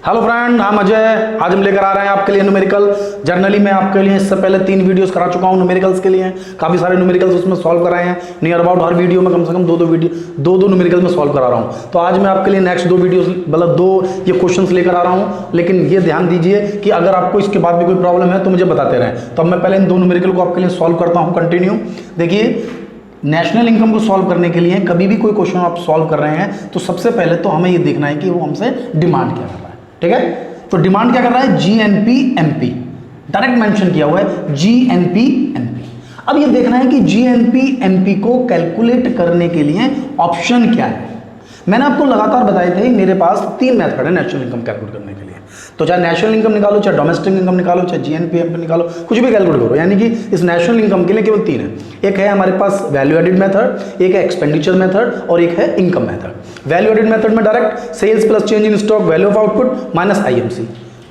Hello friend, हम अजय। आज हम लेकर आ रहे हैं आपके लिए न्यूमेरिकल। जर्नली मैं आपके लिए इससे पहले 3 वीडियोस करा चुका हूं न्यूमेरिकल्स के लिए। काफ़ी सारे न्यूमेरिकल्स उसमें सॉल्व कराए हैं। नियर अबाउट हर वीडियो में कम से कम दो न्यूमेरिकल में सॉल्व करा रहा हूं। तो आज मैं आपके लिए नेक्स्ट 2 वीडियोस मतलब 2 ये क्वेश्चंस लेकर आ रहा हूं। लेकिन ये ध्यान दीजिए कि अगर आपको इसके बाद भी कोई प्रॉब्लम है तो मुझे बताते रहें। तो अब मैं पहले इन 2 न्यूमेरिकल को आपके लिए सॉल्व करता हूँ कंटिन्यू। देखिए, नेशनल इनकम को सॉल्व करने के लिए कभी भी कोई क्वेश्चन आप सॉल्व कर रहे हैं तो सबसे पहले तो हमें ये देखना है कि वो हमसे डिमांड क्या कर रहा है। ठीक है, तो डिमांड क्या कर रहा है? GNP/MP, डायरेक्ट मेंशन किया हुआ है GNP/MP। अब ये देखना है कि GNP/MP को कैलकुलेट करने के लिए ऑप्शन क्या है। मैंने आपको लगातार बताए थे मेरे पास 3 मेथड है नेशनल इनकम कैलकुलेट करने के लिए। तो चाहे नेशनल इनकम निकालो, चाहे डोमेस्टिक इनकम निकालो, चाहे GNP/MP निकालो, कुछ भी कैलकुलेट करो। यानी कि इस नेशनल इनकम के लिए केवल 3 है। एक है हमारे पास वैल्यू एडिड मेथड, एक है एक्सपेंडिचर मेथड और एक है income method. Value added method में direct sales plus change in stock value of output minus IMC।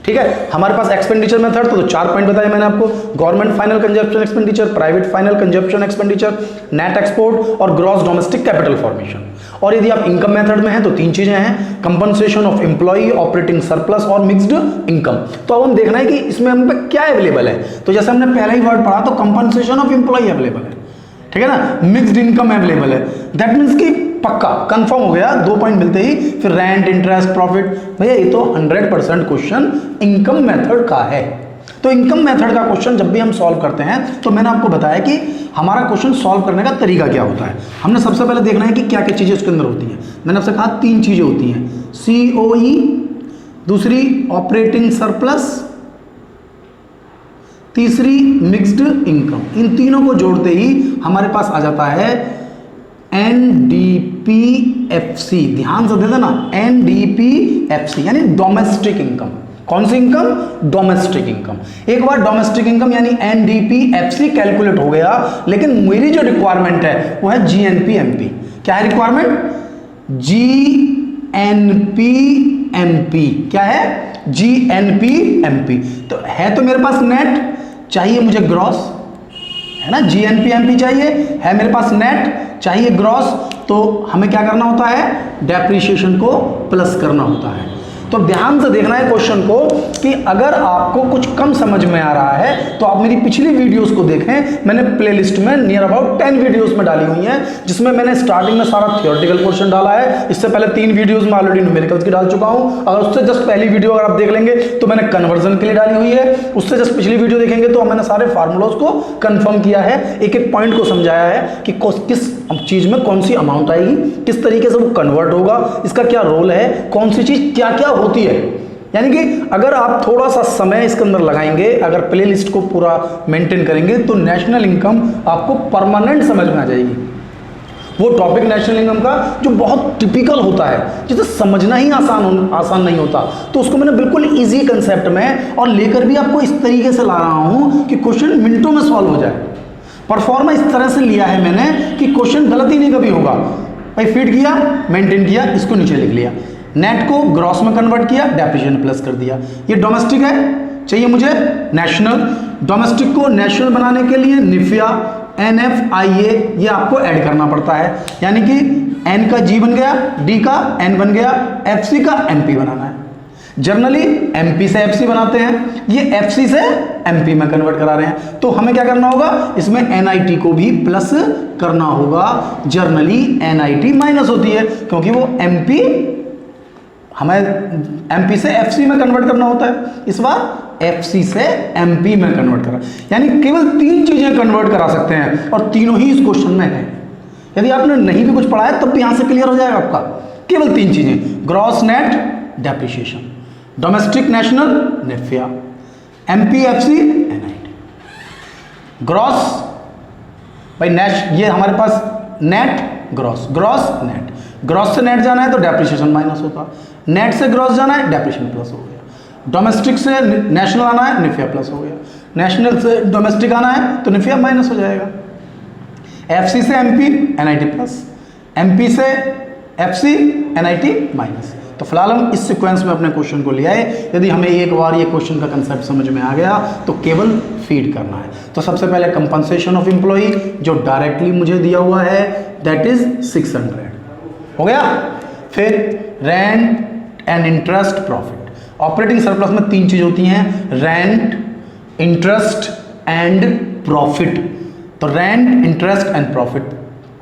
ठीक है, हमारे पास एक्सपेंडिचर मेथड तो 4 पॉइंट बताए मैंने आपको। Government final consumption expenditure, private final consumption expenditure, net export और ग्रॉस डोमेस्टिक कैपिटल फॉर्मेशन। और यदि आप इनकम मेथड में हैं तो 3 चीजें हैं, compensation of employee, operating surplus और मिक्स्ड इनकम। तो अब हम देखना है कि इसमें हम पे क्या अवेलेबल है। तो जैसे हमने पहला ही वर्ड पढ़ा तो कंपनसेशन ऑफ एम्प्लॉई अवेलेबल है, ठीक है ना, मिक्स्ड इनकम अवेलेबल है। दैट मीन्स कि पक्का कंफर्म हो गया 2 पॉइंट मिलते ही। फिर रेंट, इंटरेस्ट, प्रॉफिट, भैया ये तो 100% क्वेश्चन इनकम मेथड का है। तो इनकम मेथड का क्वेश्चन जब भी हम सॉल्व करते हैं तो मैंने आपको बताया कि हमारा क्वेश्चन सॉल्व करने का तरीका क्या होता है। हमने सबसे पहले देखना है कि क्या क्या चीजें उसके अंदर होती हैं। मैंने आपसे कहा 3 चीजें होती हैं, COE, दूसरी ऑपरेटिंग सरप्लस, तीसरी मिक्स्ड इनकम। इन तीनों को जोड़ते ही हमारे पास आ जाता है NDPFC। ध्यान से दे देना, NDPFC यानी डोमेस्टिक इनकम। कौन सी इनकम? Domestic income. एक बार डोमेस्टिक इनकम यानी NDPFC कैलकुलेट हो गया, लेकिन मेरी जो रिक्वायरमेंट है वो है GNP/MP। क्या है रिक्वायरमेंट? GNP/MP। क्या है? GNP/MP। तो है तो मेरे पास नेट, चाहिए मुझे ग्रॉस, है ना। GNP/MP चाहिए, है मेरे पास नेट, चाहिए ग्रॉस। तो हमें क्या करना होता है? डेप्रीशिएशन को प्लस करना होता है। तो ध्यान से देखना है क्वेश्चन को कि अगर आपको कुछ कम समझ में आ रहा है तो आप मेरी पिछली वीडियोस को देखें। मैंने प्लेलिस्ट में नियर अबाउट 10 वीडियोस में डाली हुई हैं, जिसमें मैंने स्टार्टिंग में सारा थियोरेटिकल पोर्शन डाला है। इससे पहले 3 वीडियोस में ऑलरेडी न्यूमेरिकल्स की डाल चुका हूं। अगर उससे जस्ट पहली वीडियो अगर आप देख लेंगे तो मैंने कन्वर्जन के लिए डाली हुई है। उससे जस्ट पिछली वीडियो देखेंगे तो मैंने सारे फार्मूलाज को कंफर्म किया है, एक एक पॉइंट को समझाया है कि किस चीज में कौन सी अमाउंट आएगी, किस तरीके से वो कन्वर्ट होगा, इसका क्या रोल है, कौन सी चीज क्या क्या होती है। यानी कि अगर आप थोड़ा सा समय इसके अंदर लगाएंगे, अगर प्लेलिस्ट को पूरा मेंटेन करेंगे तो नेशनल इनकम आपको परमानेंट समझ में आ जाएगी। वो टॉपिक नेशनल इनकम का जो बहुत टिपिकल होता है, जिसे समझना ही आसान नहीं होता, तो उसको मैंने बिल्कुल इजी कंसेप्ट में और लेकर भी आपको इस तरीके से ला रहा हूं कि क्वेश्चन मिनटों में सॉल्व हो जाए। परफॉर्मा इस तरह से लिया है मैंने कि क्वेश्चन गलत ही नहीं कभी होगा। भाई फीड किया, मेंटेन किया, इसको नीचे लिख लिया, नेट को ग्रॉस में कन्वर्ट किया, डेप्रिसिएशन प्लस कर दिया। ये डोमेस्टिक है, चाहिए मुझे नेशनल। डोमेस्टिक को नेशनल बनाने के लिए निफिया, NFIA ये आपको ऐड करना पड़ता है। यानी कि N का G बन गया, D का N बन गया, FC का MP बनाना है। जनरली MP से FC बनाते हैं, ये FC से MP में कन्वर्ट करा रहे हैं। तो हमें क्या करना होगा? इसमें NIT को भी प्लस करना होगा। जनरली NIT माइनस होती है क्योंकि वो MP हमें MP से FC में कन्वर्ट करना होता है, इस बार FC से MP में कन्वर्ट करा। यानी केवल 3 चीजें कन्वर्ट करा सकते हैं और तीनों ही इस क्वेश्चन में है। यदि आपने नहीं भी कुछ पढ़ा है तब भी यहां से क्लियर हो जाएगा आपका। केवल 3 चीजें, gross, net, depreciation. Domestic, national, निफिया, MPFC, NIT। ग्रॉस भाई ये हमारे पास net, gross, gross, net. Gross से नेट जाना है तो डेप्रिसिएशन माइनस होगा, नेट से ग्रॉस जाना है डेप्रिसिएशन प्लस हो गया, डोमेस्टिक से नेशनल आना है निफिया प्लस हो गया, नेशनल से डोमेस्टिक आना है तो निफिया माइनस हो जाएगा, FC से MP NIT प्लस, MP से FC NIT माइनस। तो फिलहाल हम इस सीक्वेंस में अपने क्वेश्चन को लिया है। यदि हमें एक बार ये क्वेश्चन का कंसेप्ट समझ में आ गया तो केवल फीड करना है। तो सबसे पहले कंपनसेशन ऑफ एम्प्लॉई जो डायरेक्टली मुझे दिया हुआ है दैट इज 600 हो गया। फिर rent and interest profit, operating surplus में 3 चीज होती हैं, रेंट, इंटरेस्ट एंड प्रॉफिट। तो रेंट, इंटरेस्ट एंड प्रॉफिट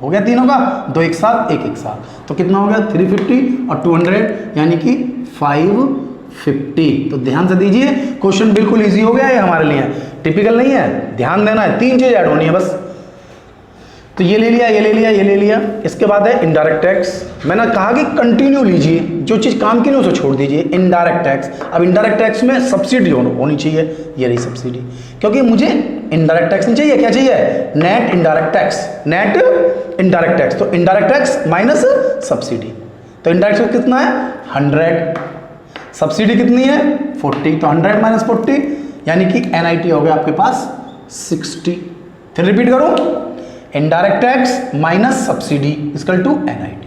हो गया तीनों का, 2 एक साथ, 1 एक साथ। तो कितना हो गया 350 और 200 यानी कि 550। तो ध्यान से दीजिए, क्वेश्चन बिल्कुल इजी हो गया है हमारे लिए, टिपिकल नहीं है, ध्यान देना है, 3 चीज ऐड होनी है बस। तो ये ले लिया, ये ले लिया, ये ले लिया। इसके बाद है इनडायरेक्ट टैक्स। मैंने कहा कि कंटिन्यू लीजिए, जो चीज़ काम की नहीं उसे छोड़ दीजिए। इनडायरेक्ट टैक्स, अब इनडायरेक्ट टैक्स में सब्सिडी होनी चाहिए, ये रही सब्सिडी, क्योंकि मुझे इनडायरेक्ट टैक्स नहीं चाहिए, क्या चाहिए, net indirect tax, net indirect tax. तो इनडायरेक्ट टैक्स माइनस सब्सिडी, तो इनडायरेक्ट टैक्स कितना है 100, सब्सिडी कितनी है 40, तो 100 माइनस 40 यानी कि NIT हो गया आपके पास 60। फिर रिपीट करूं, indirect tax minus subsidy equal to NIT।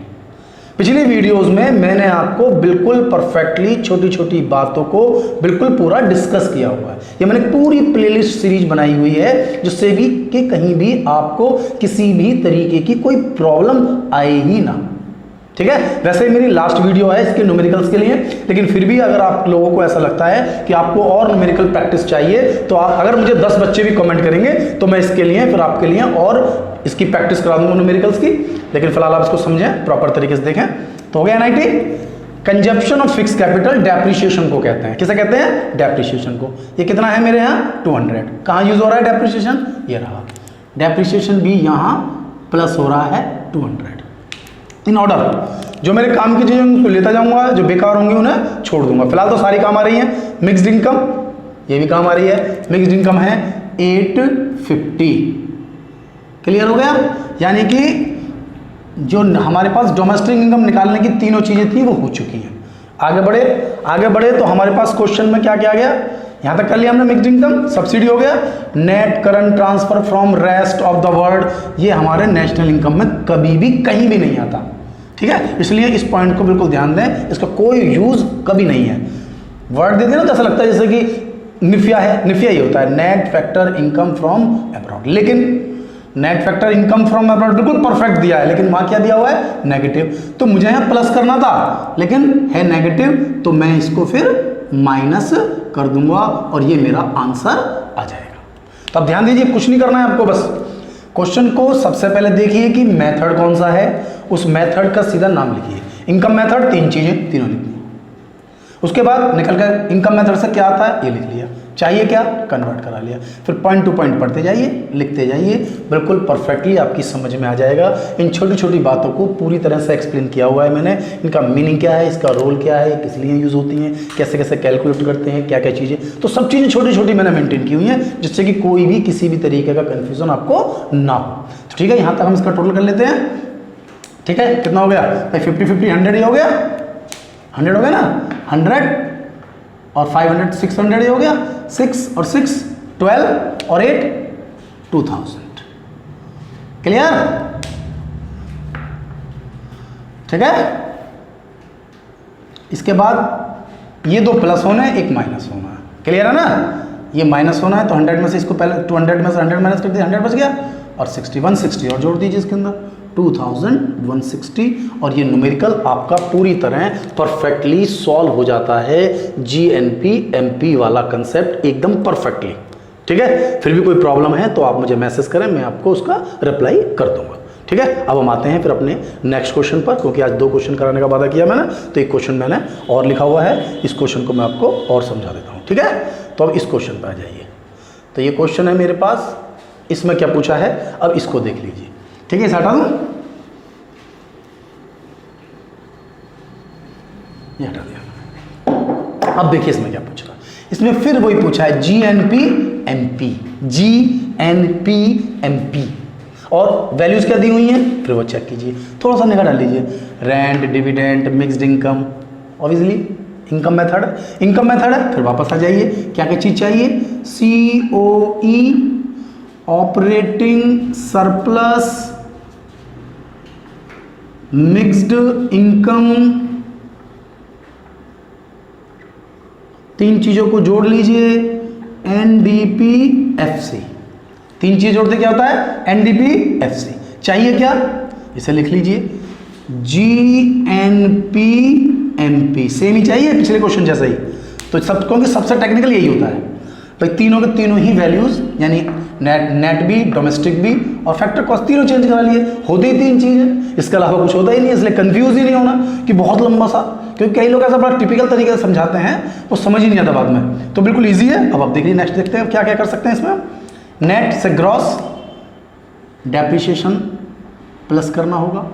पिछली वीडियोस में मैंने आपको बिल्कुल परफेक्टली छोटी छोटी बातों को बिल्कुल पूरा डिस्कस किया हुआ है। ये मैंने पूरी प्लेलिस्ट सीरीज बनाई हुई है जिससे भी कि कहीं भी आपको किसी भी तरीके की कोई प्रॉब्लम आए ही ना, ठीक है। वैसे मेरी लास्ट वीडियो है इसके न्यूमेरिकल्स के लिए, लेकिन फिर भी अगर आप लोगों को ऐसा लगता है कि आपको और न्यूमेरिकल प्रैक्टिस चाहिए तो आप, अगर मुझे 10 बच्चे भी कमेंट करेंगे तो मैं इसके लिए फिर आपके लिए और इसकी प्रैक्टिस करा दूंगा न्यूमेरिकल्स की। लेकिन फिलहाल आप इसको समझें, प्रॉपर तरीके से देखें। तो हो गया NIT, consumption of fix capital depreciation को कहते हैं। किसे कहते हैं, डेप्रिसिएशन को। ये कितना है मेरे यहाँ 200। कहाँ यूज हो रहा है डेप्रिसिएशन, ये रहा, डेप्रिसिएशन भी यहाँ प्लस हो रहा है 200 इन ऑर्डर। जो मेरे काम की चीजें उनको लेता जाऊंगा, जो बेकार होंगे उन्हें छोड़ दूंगा। फिलहाल तो सारी काम आ रही है। मिक्स्ड इनकम, ये भी काम आ रही है। मिक्स्ड इनकम है 850, क्लियर हो गया। यानी कि जो हमारे पास डोमेस्टिक इनकम निकालने की तीनों चीजें थी वो हो चुकी हैं। आगे बढ़े तो हमारे पास क्वेश्चन में क्या क्या आ गया, यहां तक कर लिया हमने। मिक्स्ड इनकम, सब्सिडी हो गया, net current transfer from rest of the world, ये हमारे नेशनल इनकम में कभी भी कहीं भी नहीं आता, ठीक है। इसलिए इस पॉइंट को बिल्कुल ध्यान दें, इसका कोई यूज कभी नहीं है। वर्ड दे देना तो ऐसा लगता है जैसे कि निफिया है, निफिया ही होता है, net factor income from abroad. लेकिन net factor income from abroad बिल्कुल परफेक्ट दिया है, लेकिन वहां क्या दिया हुआ है नेगेटिव। तो मुझे यहाँ प्लस करना था लेकिन है नेगेटिव, तो मैं इसको फिर माइनस कर दूंगा और ये मेरा आंसर आ जाएगा। तो अब ध्यान दीजिए, कुछ नहीं करना है आपको, बस क्वेश्चन को सबसे पहले देखिए कि मेथड कौन सा है, उस मेथड का सीधा नाम लिखिए। इनकम मेथड 3 चीजें, तीनों लिखनी है। उसके बाद निकल कर इनकम मेथड से क्या आता है ये लिख लिया, चाहिए क्या कन्वर्ट करा लिया। फिर पॉइंट टू पॉइंट पढ़ते जाइए, लिखते जाइए, बिल्कुल परफेक्टली आपकी समझ में आ जाएगा। इन छोटी छोटी बातों को पूरी तरह से एक्सप्लेन किया हुआ है मैंने। इनका मीनिंग क्या है, इसका रोल क्या है, किस लिए यूज़ होती हैं, कैसे कैसे कैलकुलेट करते हैं, क्या क्या चीज़ें, तो सब चीज़ें छोटी छोटी मैंने मेंटेन की हुई हैं जिससे कि कोई भी किसी भी तरीके का कन्फ्यूजन आपको ना हो। तो ठीक है, यहाँ तक हम इसका टोटल कर लेते हैं। ठीक है, कितना हो गया भाई, 50-50 100 ही हो गया, 100 हो गया ना, 100 और 500 600 ही हो गया, 6 और 6 12 और 8 2000। क्लियर, ठीक है। इसके बाद ये 2 प्लस होना है, 1 माइनस होना है, क्लियर है ना। ये माइनस होना है तो 100 में से इसको पहले 200 में से 100 माइनस कर दिया, 100 बच गया, और 160 और जोड़ दीजिए इसके अंदर 2160, और ये न्यूमेरिकल आपका पूरी तरह परफेक्टली सॉल्व हो जाता है। GNP MP वाला कंसेप्ट एकदम परफेक्टली, ठीक है। फिर भी कोई प्रॉब्लम है तो आप मुझे मैसेज करें, मैं आपको उसका रिप्लाई कर दूंगा, ठीक है। अब हम आते हैं फिर अपने नेक्स्ट क्वेश्चन पर, क्योंकि आज 2 क्वेश्चन कराने का वादा किया मैंने, तो एक क्वेश्चन मैंने और लिखा हुआ है, इस क्वेश्चन को मैं आपको और समझा देता हूँ, ठीक है। तो अब इस क्वेश्चन पर आ जाइए। तो ये क्वेश्चन है मेरे पास, इसमें क्या पूछा है, अब इसको देख लीजिए, ठीक है। इसे हटा दूं, ये हटा दिया। अब देखिए इसमें क्या पूछ रहा है, इसमें फिर वही पूछा है GNP MP, GNP MP, और वैल्यूज क्या दी हुई हैं फिर वो चेक कीजिए, थोड़ा सा निगाह डाल लीजिए। Rent, dividend, mixed income, obviously income method, income method है। फिर वापस आ जाइए, क्या क्या चीज चाहिए, COE, operating surplus, mixed income, 3 चीजों को जोड़ लीजिए, NDPFC, 3 चीज जोड़ते क्या होता है NDPFC। चाहिए क्या, इसे लिख लीजिए GNP MP, सेम ही चाहिए पिछले क्वेश्चन जैसा ही। तो सब क्योंकि सबसे टेक्निकल यही होता है भाई, तीनों के तीनों ही वैल्यूज यानी नेट भी, डोमेस्टिक भी और फैक्टर कॉस्ट तीनों चेंज करा लिए, होते ही तीन चीज़ है, इसके अलावा कुछ होता ही नहीं है। इसलिए कंफ्यूज ही नहीं होना कि बहुत लंबा सा, क्योंकि कई लोग ऐसा बड़ा टिपिकल तरीके से समझाते हैं वो समझ ही नहीं आता बाद में। तो बिल्कुल ईजी है। अब आप देखिए नेक्स्ट देखते हैं क्या क्या कर सकते हैं इसमें। नेट से ग्रॉस डेप्रिसिएशन प्लस करना होगा,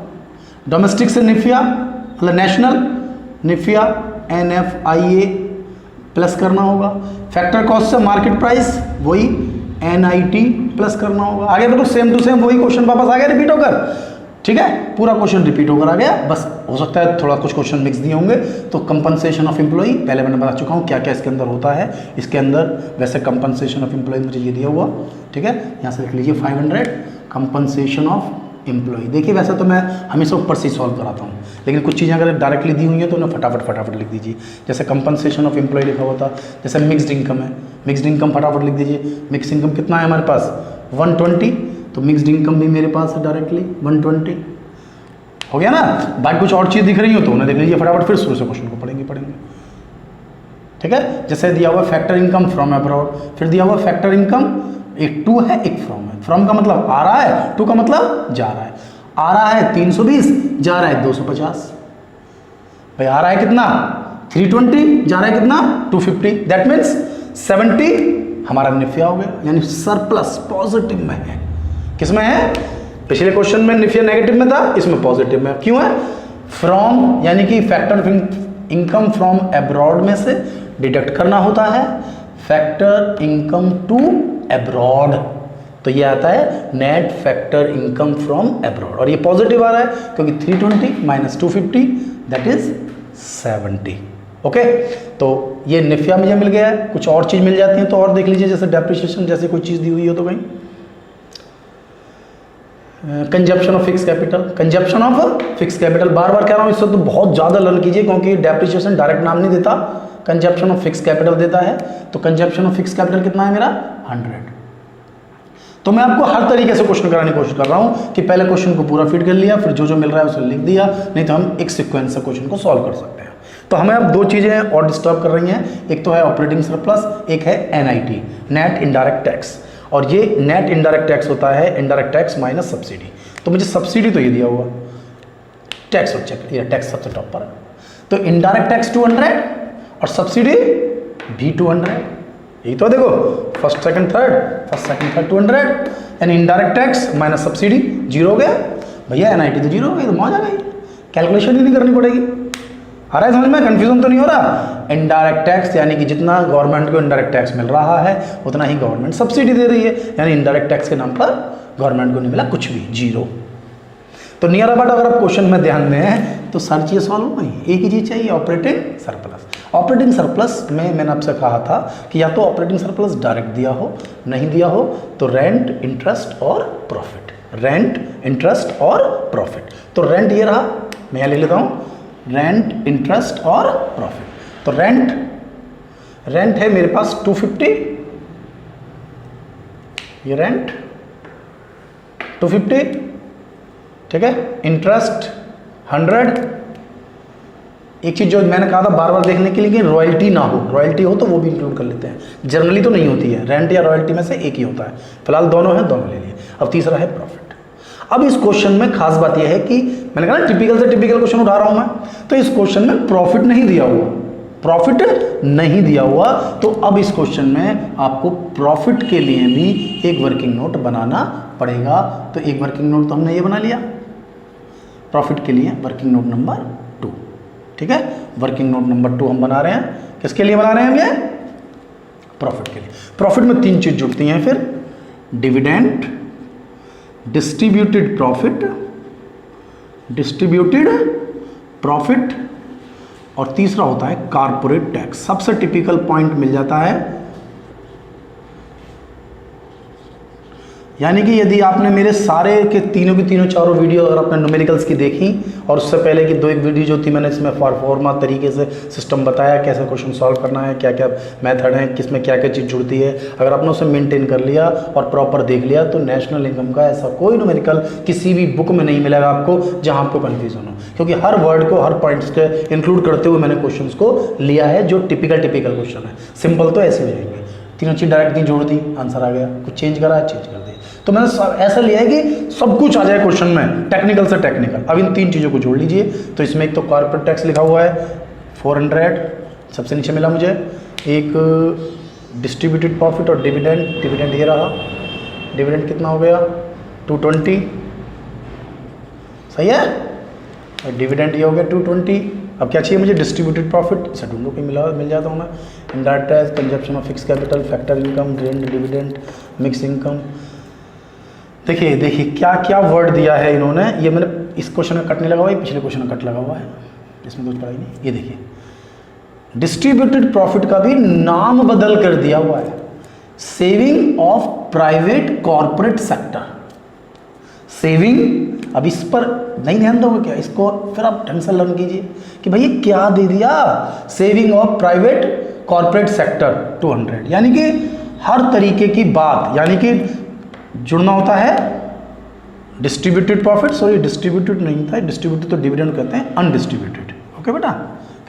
डोमेस्टिक से निफिया मतलब नेशनल निफिया NFIA प्लस करना होगा, फैक्टर कॉस्ट से मार्केट प्राइस वही NIT प्लस करना होगा। आगे बिल्कुल सेम टू सेम वही क्वेश्चन वापस आ गया रिपीट होकर, ठीक है, पूरा क्वेश्चन रिपीट होकर आ गया। बस हो सकता है थोड़ा कुछ क्वेश्चन मिक्स दिए होंगे। तो कंपनसेशन ऑफ एम्प्लॉई पहले मैंने बता चुका हूँ क्या क्या इसके अंदर होता है। इसके अंदर वैसे कंपनसेशन ऑफ एम्प्लॉई मुझे ये दिया हुआ, ठीक है, यहाँ से लिख लीजिए 500 कंपनसेशन ऑफ एम्प्लॉई। देखिए वैसे तो मैं हमेशा ऊपर से सॉल्व कराता हूँ, लेकिन कुछ चीज़ें अगर डायरेक्टली दी हुई हैं तो उन्हें फटाफट लिख दीजिए। जैसे कंपनसेशन ऑफ एम्प्लॉय लिखा हुआ था, जैसे मिक्स्ड इनकम है, मिक्स्ड इनकम फटाफट लिख दीजिए। मिक्स इनकम कितना है हमारे पास 120, तो मिक्स्ड इनकम भी मेरे पास है डायरेक्टली 120 हो गया ना। बाकी कुछ और चीज़ दिख रही हो तो उन्हें देख लीजिए फटाफट, फिर शुरू से क्वेश्चन को पढ़ेंगे, ठीक है। जैसे दिया हुआ फैक्टर इनकम फ्रॉम अब्रॉड, फिर दिया हुआ फैक्टर इनकम, एक टू है एक फ्रॉम है। फ्रॉम का मतलब आ रहा है, टू का मतलब जा रहा है। आ रहा है 320, जा रहा है 250। भाई आ रहा है कितना 320, जा रहा है कितना 250, दैट मीन्स 70 हमारा निफिया हो गया, यानी सरप्लस पॉजिटिव में है। किसमें है? पिछले क्वेश्चन में निफिया नेगेटिव में था, इसमें पॉजिटिव में। क्यों है? फ्रॉम यानी कि फैक्टर इनकम फ्रॉम अब्रॉड में से डिडक्ट करना होता है फैक्टर इनकम टू अब्रॉड, तो ये आता है net factor income from abroad, और ये पॉजिटिव आ रहा है क्योंकि 320 माइनस 250 दैट इज 70। ओके, तो ये निफिया मुझे मिल गया है। कुछ और चीज़ मिल जाती है तो और देख लीजिए, जैसे डेप्रिसिएशन जैसे कोई चीज़ दी हुई हो तो कहीं consumption of fix capital, consumption of fix capital बार बार कह रहा हूँ, इससे तो बहुत ज़्यादा लर्न कीजिए क्योंकि डेप्रिसिएशन डायरेक्ट नाम नहीं देता, कंजप्शन ऑफ फिक्स कैपिटल देता है। तो कंजप्शन ऑफ फिक्स कैपिटल कितना है मेरा 100। तो मैं आपको हर तरीके से क्वेश्चन कराने की कोशिश कर रहा हूँ कि पहले क्वेश्चन को पूरा फिट कर लिया, फिर जो जो मिल रहा है उसे लिख दिया, नहीं तो हम एक सीक्वेंस से क्वेश्चन को सॉल्व कर सकते हैं। तो हमें अब दो चीज़ें और डिस्टर्ब कर रही हैं, एक तो है ऑपरेटिंग सरप्लस, एक है NIT नेट इनडायरेक्ट टैक्स, और ये नेट इनडायरेक्ट टैक्स होता है इनडायरेक्ट टैक्स माइनस सब्सिडी। तो मुझे सब्सिडी तो ये दिया हुआ, टैक्स चेक, ये टैक्स सबसे टॉप पर है, तो इनडायरेक्ट टैक्स 200 और सब्सिडी भी 200, यही तो देखो फर्स्ट सेकंड थर्ड 200, यानी इनडायरेक्ट टैक्स माइनस सब्सिडी 0 हो गया। भैया NIT तो 0 हो गई, तो मौज आ गई, कैलकुलेशन ही नहीं करनी पड़ेगी। आ रहा है समझ में? कंफ्यूजन तो नहीं हो रहा? इनडायरेक्ट टैक्स यानी कि जितना गवर्नमेंट को इनडायरेक्ट टैक्स मिल रहा है उतना ही गवर्नमेंट सब्सिडी दे रही है, यानी इनडायरेक्ट टैक्स के नाम पर गवर्नमेंट को नहीं मिला कुछ भी, 0। तो नियर अबाउट अगर आप क्वेश्चन में ध्यान दें तो सारी चीज़ें सॉल्व हो गई। एक ही चीज़ चाहिए, ऑपरेटिंग सरप्लस। ऑपरेटिंग सरप्लस में मैंने आपसे कहा था कि या तो ऑपरेटिंग सरप्लस डायरेक्ट दिया हो, नहीं दिया हो तो रेंट, इंटरेस्ट और प्रॉफिट, रेंट, इंटरेस्ट और प्रॉफिट। तो रेंट ये रहा, मैं यहाँ ले लेता हूँ, रेंट, इंटरेस्ट और प्रॉफिट। तो रेंट है मेरे पास 250, ये रेंट 250, ठीक है, इंटरेस्ट 100। एक चीज़ जो मैंने कहा था बार बार देखने के लिए कि रॉयल्टी ना हो, रॉयल्टी हो तो वो भी इंक्लूड कर लेते हैं, जनरली तो नहीं होती है, रेंट या रॉयल्टी में से एक ही होता है। फिलहाल दोनों हैं, दोनों ले लिए। अब तीसरा है प्रॉफिट। अब इस क्वेश्चन में खास बात यह है कि मैंने कहा ना टिपिकल से टिपिकल क्वेश्चन उठा रहा हूं मैं, तो इस क्वेश्चन में प्रॉफिट नहीं दिया हुआ, प्रॉफिट नहीं दिया हुआ, तो अब इस क्वेश्चन में आपको प्रॉफिट के लिए भी एक वर्किंग नोट बनाना पड़ेगा। तो एक वर्किंग नोट तो हमने ये बना लिया प्रॉफिट के लिए, वर्किंग नोट नंबर 2, ठीक है। वर्किंग नोट नंबर 2 हम बना रहे हैं, किसके लिए बना रहे हैं हम ये? प्रॉफिट के लिए। प्रॉफिट में 3 चीज जुड़ती हैं फिर, डिविडेंड, डिस्ट्रीब्यूटेड प्रॉफिट और तीसरा होता है कारपोरेट टैक्स। सबसे टिपिकल पॉइंट मिल जाता है यानी कि यदि आपने मेरे सारे के तीनों की तीनों चारों वीडियो अगर आपने न्यूमेरिकल्स की देखी और उससे पहले की 2 एक वीडियो जो थी मैंने इसमें फॉर्मा तरीके से सिस्टम बताया, कैसे क्वेश्चन सॉल्व करना है, क्या क्या मेथड है, किस में क्या क्या चीज़ जुड़ती है, अगर आपने उसे मेंटेन कर लिया और प्रॉपर देख लिया तो नेशनल इनकम का ऐसा कोई न्यूमेरिकल किसी भी बुक में नहीं मिलेगा आपको जहाँ आपको कन्फ्यूजन हो, क्योंकि हर वर्ड को हर पॉइंट्स के इंक्लूड करते हुए मैंने क्वेश्चन को लिया है जो टिपिकल क्वेश्चन है। सिंपल तो ऐसे हो जाएंगे, तीनों चीज़ डायरेक्ट दी, जोड़ दी, आंसर आ गया, कुछ चेंज करा है, चेंज कर दिया। तो मैंने ऐसा लिया है कि सब कुछ आ जाए क्वेश्चन में, टेक्निकल से टेक्निकल। अब इन 3 चीज़ों को जोड़ लीजिए। तो इसमें एक तो कॉर्पोरेट टैक्स लिखा हुआ है 400, सबसे नीचे मिला मुझे एक डिस्ट्रीब्यूटेड प्रॉफिट और डिविडेंड ये रहा, डिविडेंड कितना हो गया 220, सही है, और डिविडेंड ये हो गया 220। अब क्या चाहिए मुझे, डिस्ट्रीब्यूटेड प्रॉफिट, इसे ढूंढो कि मिल जाता हूँ मैं। Indirect tax, consumption of fix capital, factor income, dividend, mix income. देखिए क्या क्या वर्ड दिया है इन्होंने, ये मैंने इस क्वेश्चन में कट नहीं लगा हुआ है, पिछले क्वेश्चन में कट लगा हुआ है, इसमें कुछ पढ़ाई नहीं। ये देखिए डिस्ट्रीब्यूटेड प्रॉफिट का भी नाम बदल कर दिया हुआ है, saving of private corporate sector. Saving, अब इस पर नहीं ध्यान दोगे क्या, इसको फिर आप ढंग से लर्न कीजिए कि भाई ये क्या दे दिया, saving of private corporate sector 200, यानी कि हर तरीके की बात, यानी कि जुड़ना होता है डिस्ट्रीब्यूटेड प्रॉफिट, सॉरी डिस्ट्रीब्यूटेड नहीं था, डिस्ट्रीब्यूटेड तो डिविडेंड कहते हैं, अनडिस्ट्रीब्यूटेड, ओके बेटा,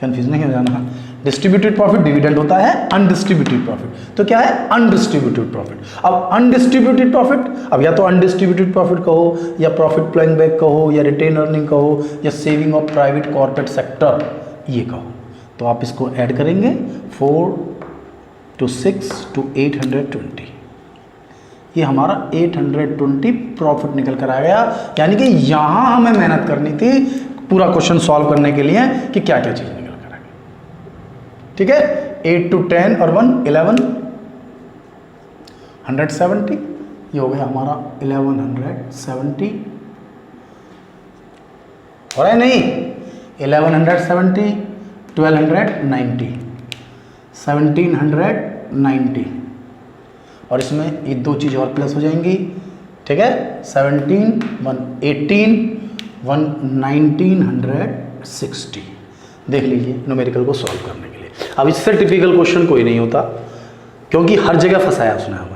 कंफ्यूज नहीं हो जाना। डिस्ट्रीब्यूटेड प्रॉफिट डिविडेंड होता है, अनडिस्ट्रीब्यूटेड प्रॉफिट तो क्या है, अनडिस्ट्रीब्यूटेड प्रॉफिट। अब अनडिस्ट्रीब्यूटेड प्रॉफिट, अब या तो अनडिस्ट्रीब्यूटेड प्रॉफिट कहो, या प्रॉफिट प्लॉइंग बैक कहो, या रिटेन अर्निंग कहो, या saving of private corporate sector ये कहो। तो आप इसको ऐड करेंगे 4 to 6 to 820, ये हमारा 820 प्रॉफिट निकल कर आ गया। यानी कि यहां हमें मेहनत करनी थी पूरा क्वेश्चन सॉल्व करने के लिए कि क्या क्या चीज निकल कर आ गई, ठीक है। 8 to 10 और 1 11, 170, ये हो गया हमारा 1170, हो रहा है नहीं, 1170, 1290, 1790, और इसमें ये 2 चीज़ और प्लस हो जाएंगी, ठीक है। 17, 118, 1960। देख लीजिए न्यूमेरिकल को सॉल्व करने के लिए। अब इससे टिपिकल क्वेश्चन कोई नहीं होता, क्योंकि हर जगह फंसाया उसने हमें,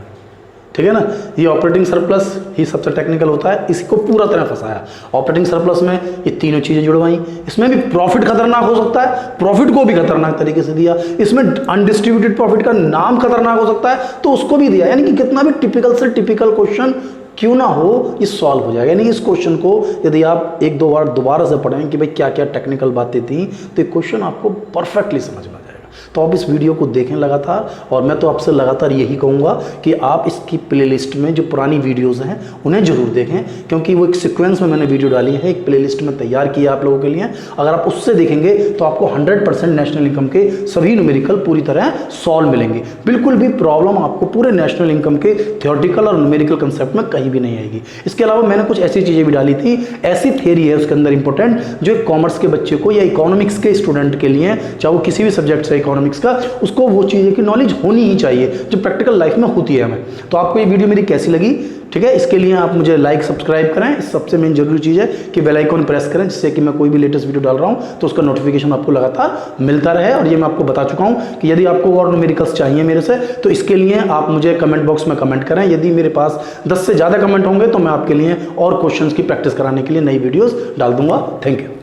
ठीक है ना। ये ऑपरेटिंग सरप्लस ही सबसे टेक्निकल होता है, इसको पूरा तरह फंसाया। ऑपरेटिंग सरप्लस में ये तीनों चीज़ें जुड़वाई, इसमें भी प्रॉफिट खतरनाक हो सकता है, प्रॉफिट को भी खतरनाक तरीके से दिया, इसमें अनडिस्ट्रीब्यूटेड प्रॉफिट का नाम खतरनाक हो सकता है तो उसको भी दिया। यानी कि कितना भी टिपिकल से टिपिकल क्वेश्चन क्यों ना हो, ये सॉल्व हो जाएगा। यानी कि इस क्वेश्चन को यदि आप 1-2 बार दोबारा से पढ़ें कि भाई क्या क्या टेक्निकल बातें थी, तो ये क्वेश्चन आपको परफेक्टली समझ में आ जाएगा। तो आप इस वीडियो को देखें लगातार, और मैं तो आपसे लगातार यही कहूँगा कि आप इसकी प्लेलिस्ट में जो पुरानी वीडियोज़ हैं उन्हें ज़रूर देखें, क्योंकि वो एक सीक्वेंस में मैंने वीडियो डाली है, एक प्लेलिस्ट में तैयार किया आप लोगों के लिए। अगर आप उससे देखेंगे तो आपको 100% नेशनल इनकम के सभी न्यूमेरिकल पूरी तरह सॉल्व मिलेंगे। बिल्कुल भी प्रॉब्लम आपको पूरे नेशनल इनकम के थ्योरेटिकल और न्यूमेरिकल कंसेप्ट में कहीं भी नहीं आएगी। इसके अलावा मैंने कुछ ऐसी चीज़ें भी डाली थी, ऐसी थ्योरी है उसके अंदर इंपॉर्टेंट, जो कॉमर्स के बच्चे को या इकोनॉमिक्स के स्टूडेंट के लिए, चाहे वो किसी भी सब्जेक्ट से इकोनॉमिक्स का, उसको वो चीज़ें की नॉलेज होनी ही चाहिए जो प्रैक्टिकल लाइफ में होती है हमें। तो आपको ये वीडियो मेरी कैसी लगी, ठीक है, इसके लिए आप मुझे लाइक सब्सक्राइब करें। इस सबसे मेन जरूरी चीज़ है कि बेल आइकन प्रेस करें, जिससे कि मैं कोई भी लेटेस्ट वीडियो डाल रहा हूं तो उसका नोटिफिकेशन आपको लगातार मिलता रहे। और ये मैं आपको बता चुका हूं कि यदि आपको और न्यूमेरिकल्स चाहिए मेरे से, तो इसके लिए आप मुझे कमेंट बॉक्स में कमेंट करें। यदि मेरे पास 10 से ज़्यादा कमेंट होंगे तो मैं आपके लिए और क्वेश्चंस की प्रैक्टिस कराने के लिए नई वीडियोज़ डाल दूंगा। Thank you.